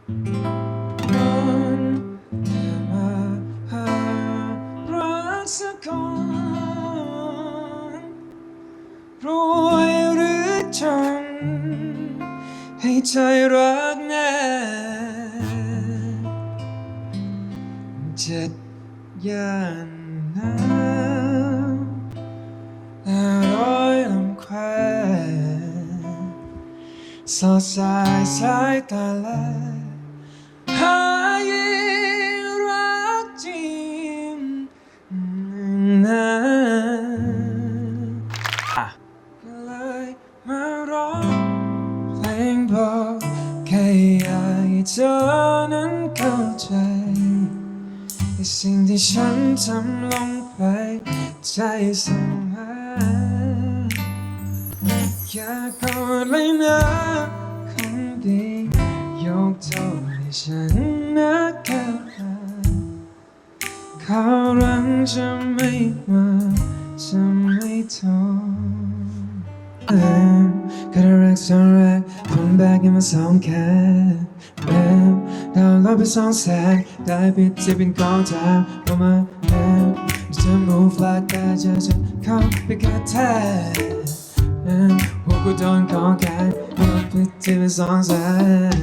คนอย่ามาหารักสักคนรวยหรือจนให้ใจรักแน่เจ็ดย่านน้ำ100ลำแควสอดสายสายตาแลหายิ่งรักจริงนะก็เลยมาร้องเพลงบอกแค่อยากให้เธอนั้นเข้าใจในสิ่งที่ฉันทำลงไปใจสั่งหาอยากกอดเลยนะคนดียกโทษให้ฉันนะแค่เขารังจะไม่มาจะไม่ทนก็ได้รักสองรักผมแบกกันมา2 แค่แล้วดาวลบไป2 แสนได้ปิดที่เป็นกองทางออกมาแล้วจะ move like that จะเข้าไปกระแทกหัวกูโดนของแกลบปิดที่เป็น2 แสน